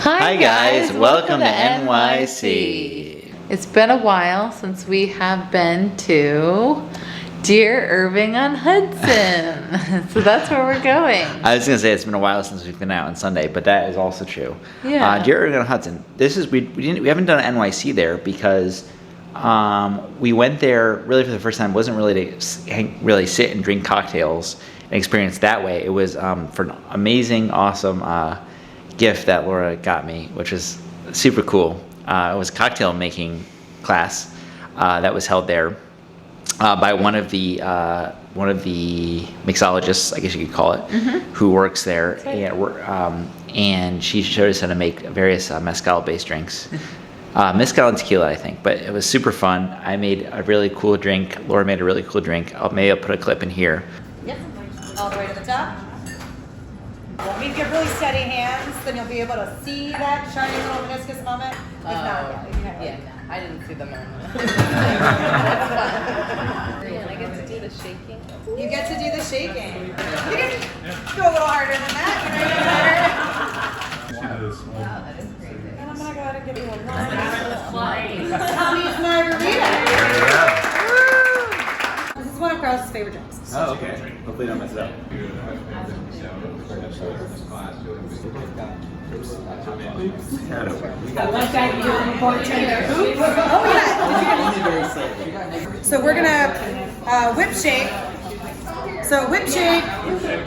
Hi guys, welcome to NYC. It's been a while since we have been to Dear Irving on Hudson. So that's where we're going. I was gonna say it's been a while since we've been out on Sunday, but that is also true. Yeah. Dear Irving on Hudson. This is we haven't done an NYC there because we went there really for the first time. It wasn't really to really sit and drink cocktails and experience that way. It was for an amazing, awesome gift that Laura got me, which was super cool. It was a cocktail making class that was held there by one of the mixologists, I guess you could call it, who works there, and she showed us how to make various mezcal-based drinks. Mezcal and tequila, I think, but it was super fun. I made a really cool drink. Laura made a really cool drink. Maybe I'll put a clip in here. Yep, all the way to the top. Want me to give really steady hands, then you'll be able to see that shiny little meniscus moment. If not, Yeah, I didn't see the moment. And I get to do the shaking. You get to do the shaking. You can go a little harder than that. Wow, that is crazy. And I'm gonna go ahead and give you a Tommy's margarita. This is one of Krause's favorite drinks. Oh, okay. Hopefully don't mess it up. So we're gonna whip shake. So whip shake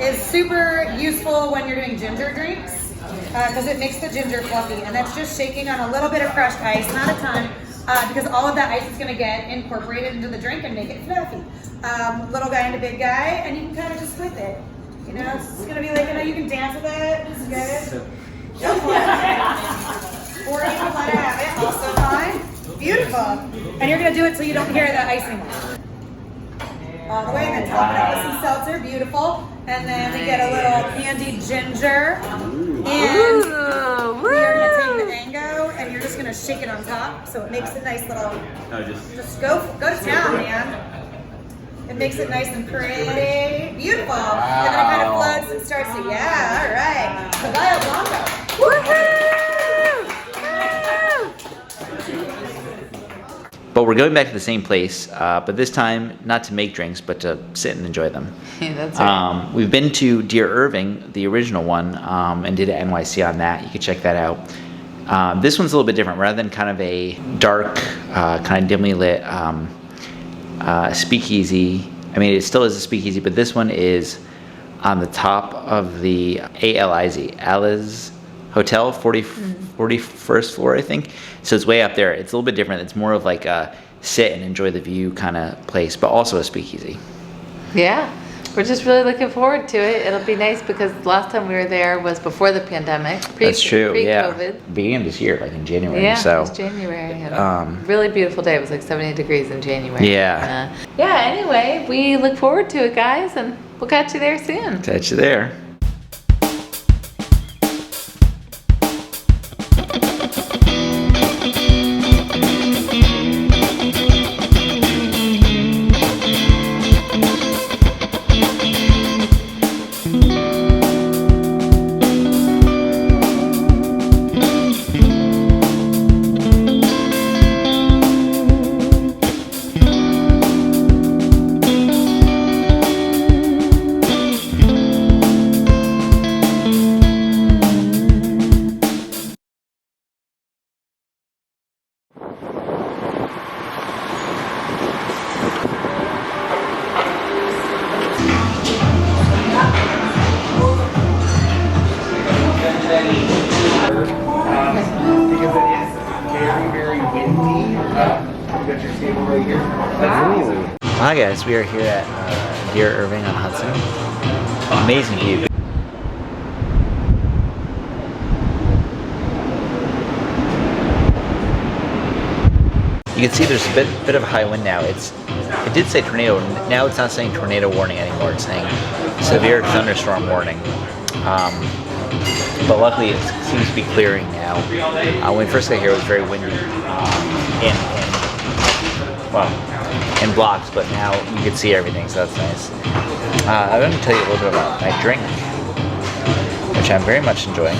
is super useful when you're doing ginger drinks because it makes the ginger fluffy, and that's just shaking on a little bit of crushed ice, not a ton, because all of that ice is gonna get incorporated into the drink and make it fluffy. Little guy and a big guy, and you can kind of just whip it. You know, it's gonna be like, you know, you can dance with it. It's good. Go for it. Or you can let it have it, also fine. Beautiful. And you're gonna do it so you don't hear the ice anymore. All the way, and then top it up with some seltzer, beautiful. And then we get a little candied ginger. And we're gonna take the mango, and you're just gonna shake it on top, so it makes a nice little. Just go to town, man. It makes it nice and pretty, beautiful. And then it kind of floats and starts to, yeah, all right. Caballo Blanco. But we're going back to the same place, but this time not to make drinks, but to sit and enjoy them. Yeah, that's right. We've been to Dear Irving, the original one, and did an NYC on that. You can check that out. This one's a little bit different. Rather than kind of a dark, kind of dimly lit speakeasy. I mean, it still is a speakeasy, but this one is on the top of the Aliz Hotel, 41st floor, I think. So it's way up there. It's a little bit different. It's more of like a sit and enjoy the view kind of place, but also a speakeasy. Yeah, we're just really looking forward to it. It'll be nice because last time we were there was before the pandemic. That's true, yeah. Pre-COVID. Beginning of this year, like in January. Yeah, so. it was January. Had a really beautiful day. It was like 70 degrees in January. Yeah. Yeah, anyway, we look forward to it, guys, and we'll catch you there soon. Catch you there. Hi guys, we are here at Dear Irving on Hudson. Amazing view. You can see there's a bit of a high wind now. It did say tornado. Now it's not saying tornado warning anymore. It's saying severe thunderstorm warning. But luckily it seems to be clearing now. When we first got here it was very windy in blocks, but now you can see everything, so that's nice. I'm going to tell you a little bit about my drink, which I'm very much enjoying.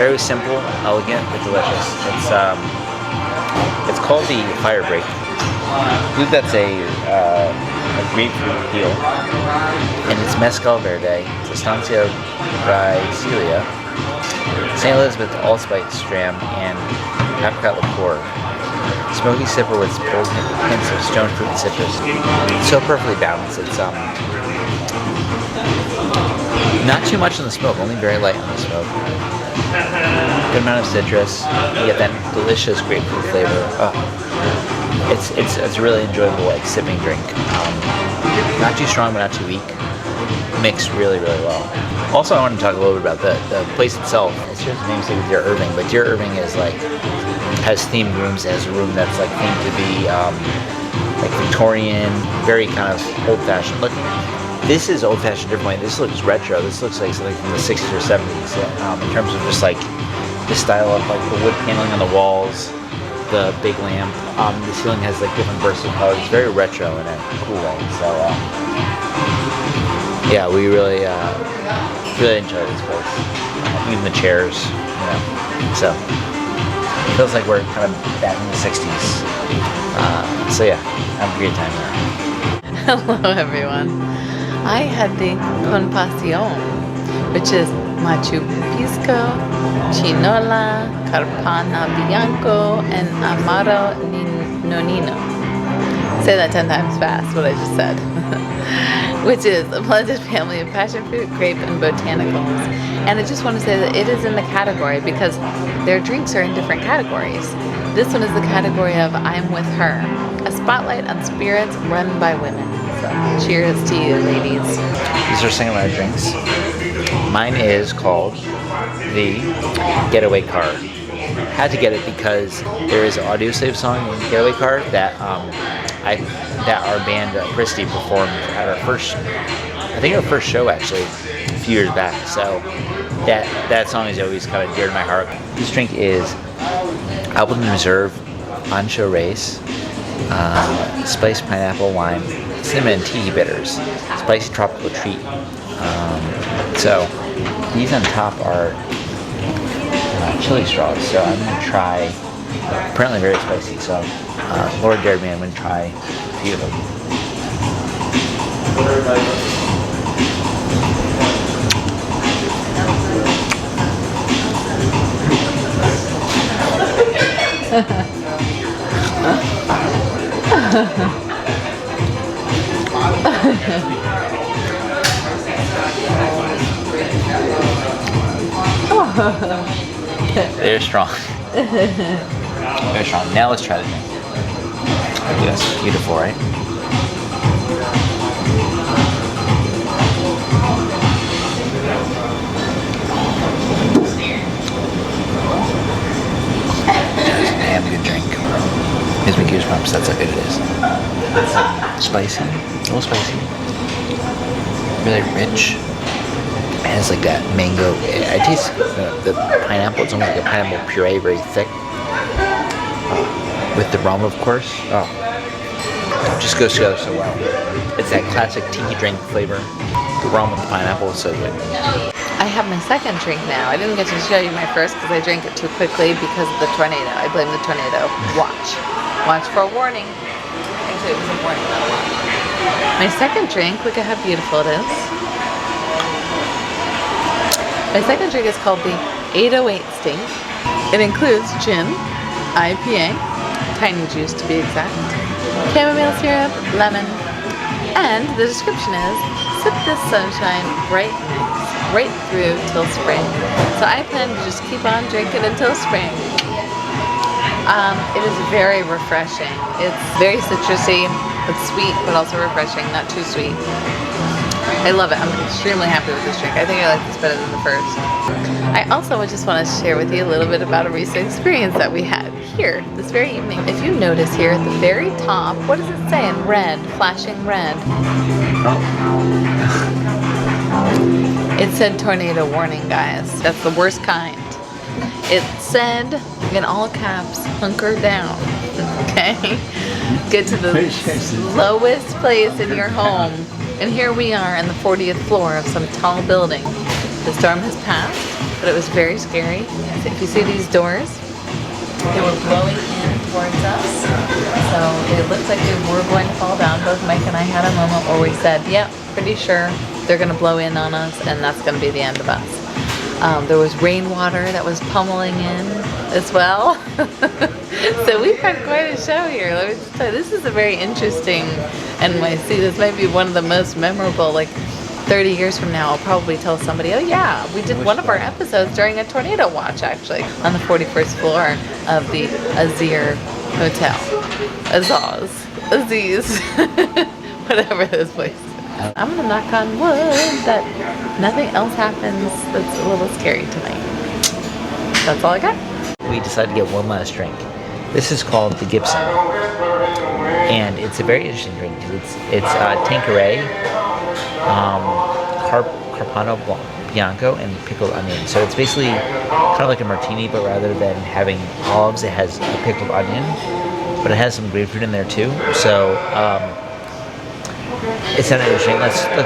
Very simple, elegant, but delicious. It's called the Fire Break. I believe that's a grapefruit peel, and it's mezcal verde, it's estancia Brasilia, St. Elizabeth allspice stram, and apricot liqueur. Smoky sipper with bold hints of stone fruit and citrus. It's so perfectly balanced. It's not too much on the smoke, only very light on the smoke. Good amount of citrus. You get that delicious grapefruit flavor. Oh, it's a really enjoyable like sipping drink. Not too strong, but not too weak. Mixed really, really well. Also, I want to talk a little bit about the place itself. It's just namesake of Dear Irving, but Dear Irving is like has themed rooms. It has a room that's like themed to be like Victorian, very kind of old-fashioned looking. This is old-fashioned differently. This looks retro. This looks like something from the 60s or 70s in terms of just like the style of like the wood paneling on the walls, the big lamp. The ceiling has like different bursts of colors. It's very retro in a cool way. So yeah, we really enjoy this place. Even the chairs, you know. So it feels like we're kind of back in the 60s. So yeah, have a great time here. Hello everyone. I had the Compasión, which is Machu Pisco, Chinola, Carpana Bianco, and Amaro Nonino. Say that 10 times fast, what I just said. Which is a blended family of passion fruit, grape, and botanicals. And I just want to say that it is in the category because their drinks are in different categories. This one is the category of I'm with her, a spotlight on spirits run by women. So cheers to you, ladies. These are single night drinks. Mine is called the Getaway Car. Had to get it because there is an audio slave song in Getaway Car that that our band Christy performed at our first show actually a few years back. So that song is always kind of dear to my heart. This drink is Appleton Reserve Ancho Race, spiced pineapple lime, cinnamon and tea bitters, spicy tropical treat. So these on top are chili straws. So I'm gonna try. Apparently very spicy. So Lord dared me. I'm gonna try a few of them. They're strong. Very strong. Now let's try the drink. Yes, beautiful, right? Damn good drink. Gives me goosebumps. That's how good it is. Spicy, a little spicy. Really rich. It has like that mango. I taste the pineapple. It's almost like a pineapple puree, very thick. With the rum, of course. Oh, it just goes together so well. It's that classic tiki drink flavor. The rum with the pineapple is so good. I have my second drink now. I didn't get to show you my first because I drank it too quickly because of the tornado. I blame the tornado. Watch for a warning. Actually, it was a warning, not a watch. My second drink, look at how beautiful it is. My second drink is called the 808 Stink. It includes gin, IPA, tiny juice to be exact, chamomile syrup, lemon, and the description is, sip this sunshine bright nights, right through till spring. So I plan to just keep on drinking until spring. It is very refreshing. It's very citrusy, it's sweet, but also refreshing, not too sweet. I love it. I'm extremely happy with this drink. I think I like this better than the first. I also just want to share with you a little bit about a recent experience that we had here this very evening. If you notice here at the very top, what does it say in red, flashing red? It said tornado warning, guys. That's the worst kind. It said, in all caps, hunker down. Okay? Get to the lowest place in your home. And here we are on the 40th floor of some tall building. The storm has passed. but it was very scary. So if you see these doors, they were blowing in towards us. So it looked like we were going to fall down. Both Mike and I had a moment where we said, yeah, pretty sure they're gonna blow in on us and that's gonna be the end of us. There was rainwater that was pummeling in as well. So we've had quite a show here. Let me just tell you, this is a very interesting NYC. This might be one of the most memorable, like 30 years from now, I'll probably tell somebody, oh yeah, we did one of our episodes during a tornado watch actually on the 41st floor of the Aliz Hotel. Aziz, whatever this place is. I'm gonna knock on wood that nothing else happens that's a little scary tonight. That's all I got. We decided to get one last drink. This is called the Gibson, and it's a very interesting drink. It's Tanqueray, Carpano Bianco, and pickled onion. So it's basically kind of like a martini, but rather than having olives, it has a pickled onion, but it has some grapefruit in there too. So it's kind of interesting. Let's you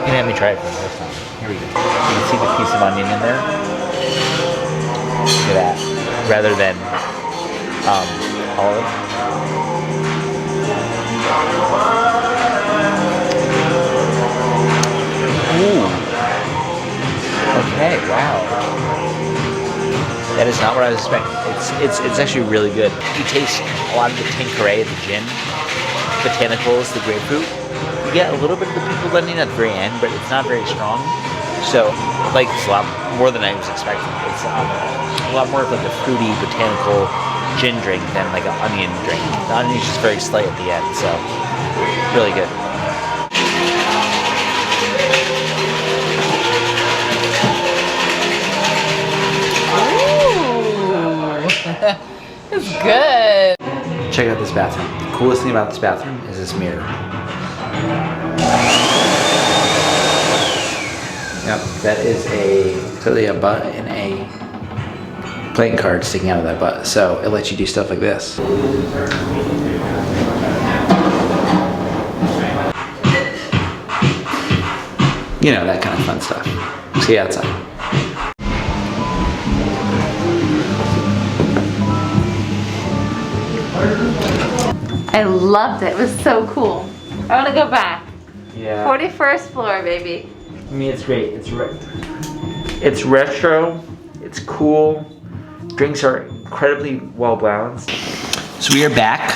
can have me try it for the first time. Here we go. You can see the piece of onion in there. Look at that. Rather than olive. Ooh. Okay, wow. That is not what I was expecting. It's actually really good. You taste a lot of the Tanqueray, the gin, botanicals, the grapefruit. You get a little bit of the pickled onion at the very end, but it's not very strong. So, like, it's a lot more than I was expecting. It's a lot more of like a fruity, botanical gin drink than like an onion drink. The onion is just very slight at the end, so really good. Ooh, it's good. Check out this bathroom. The coolest thing about this bathroom is this mirror. Yep, that is clearly a butt and a playing card sticking out of that butt. So it lets you do stuff like this. You know, that kind of fun stuff. See you outside. I loved it. It was so cool. I want to go back. Yeah. 41st floor, baby. I mean, it's great. It's retro. It's cool. Drinks are incredibly well balanced. So we are back.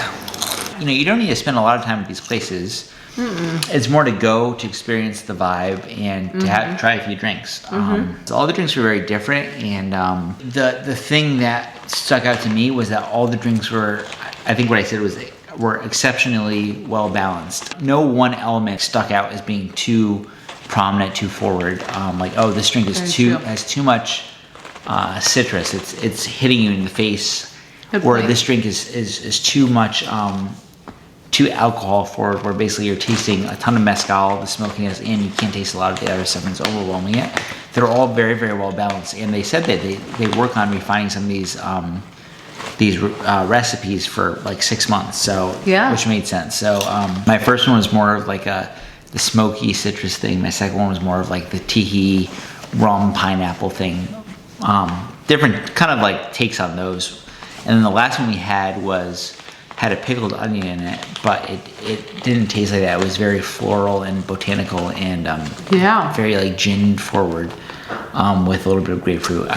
You know, you don't need to spend a lot of time at these places. It's more to go, to experience the vibe, and to try a few drinks. So all the drinks were very different, and the thing that stuck out to me was that all the drinks were, I think what I said was, were exceptionally well balanced. No one element stuck out as being too prominent, too forward. Like, oh, this drink is has too much citrus. It's hitting you in the face. Or this drink is too much, too alcohol forward, where basically you're tasting a ton of mezcal, the smokiness, and you can't taste a lot of the other stuff, and it's overwhelming it. They're all very, very well balanced, and they said that they work on refining some of these recipes for like 6 months, so which made sense. So my first one was more of like the smoky citrus thing. My second one was more of like the tiki rum pineapple thing. Different kind of like takes on those. And then the last one we had had a pickled onion in it, but it didn't taste like that. It was very floral and botanical and very like gin forward with a little bit of grapefruit.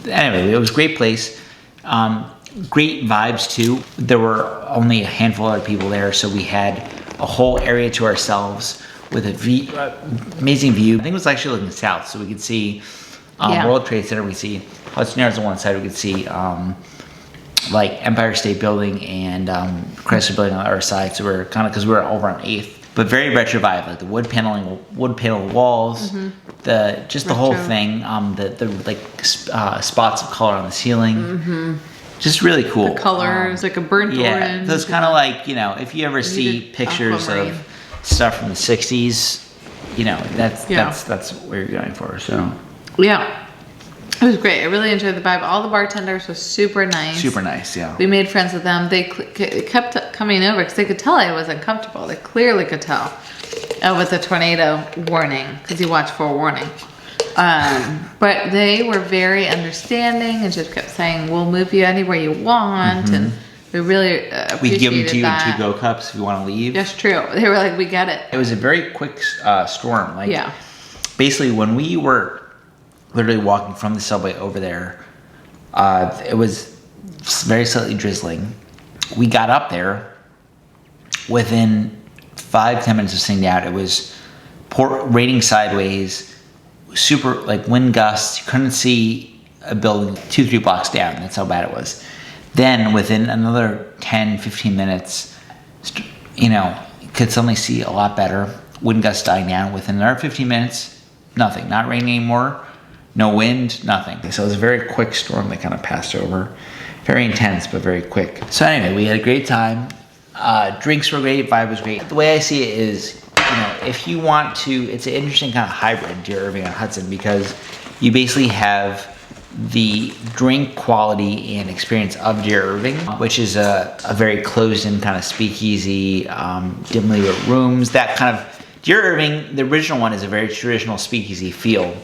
Anyway, it was a great place. Great vibes too. There were only a handful of other people there, so we had a whole area to ourselves with amazing view. I think it was actually looking south, so we could see World Trade Center. We could see Hudson Yards on one side. We could see like Empire State Building and Chrysler Building on the other side. So we're kind of, because we were over on 8th, but very retro vibe, like the wood panel walls, the whole thing, the like spots of color on the ceiling. Just really cool. The colors, like a burnt orange. Those kind of like, you know, if you ever see pictures of stuff from the 60s, you know, that's what you're going for. So yeah. It was great. I really enjoyed the vibe. All the bartenders were super nice. Super nice, yeah. We made friends with them. They kept coming over because they could tell I was uncomfortable. They clearly could tell with the tornado warning, because you watch forewarning. But they were very understanding and just kept saying, we'll move you anywhere you want. And we really appreciated We give them to you in that. 2-go cups if you want to leave. That's true. They were like, we get it. It was a very quick storm. Like, Yeah. basically, when we were literally walking from the subway over there, it was very slightly drizzling. We got up there. Within 5-10 minutes of sitting down, it was raining sideways, super like wind gusts. You couldn't see a building 2-3 blocks down. That's how bad it was. Then within another 10-15 minutes, you could suddenly see a lot better. Wind gusts dying down. Within another 15 minutes, nothing. Not raining anymore. No wind, nothing. So it was a very quick storm that kind of passed over. Very intense, but very quick. So anyway, we had a great time. Drinks were great, vibe was great. The way I see it is, if you want to, it's an interesting kind of hybrid, Dear Irving on Hudson, because you basically have the drink quality and experience of Dear Irving, which is a very closed-in kind of speakeasy, dimly lit rooms. That kind of, Dear Irving, the original one is a very traditional speakeasy feel.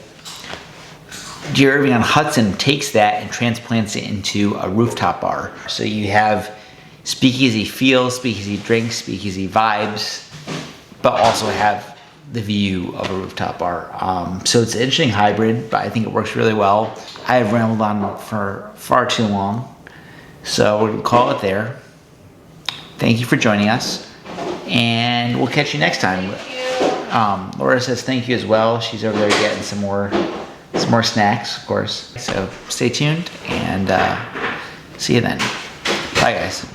Dear Irving on Hudson takes that and transplants it into a rooftop bar. So you have speakeasy feel, speakeasy drinks, speakeasy vibes, but also have the view of a rooftop bar. So it's an interesting hybrid, but I think it works really well. I have rambled on for far too long, so we'll call it there. Thank you for joining us, and we'll catch you next time. Laura says thank you as well. She's over there getting some more snacks, of course. So stay tuned, and see you then. Bye, guys.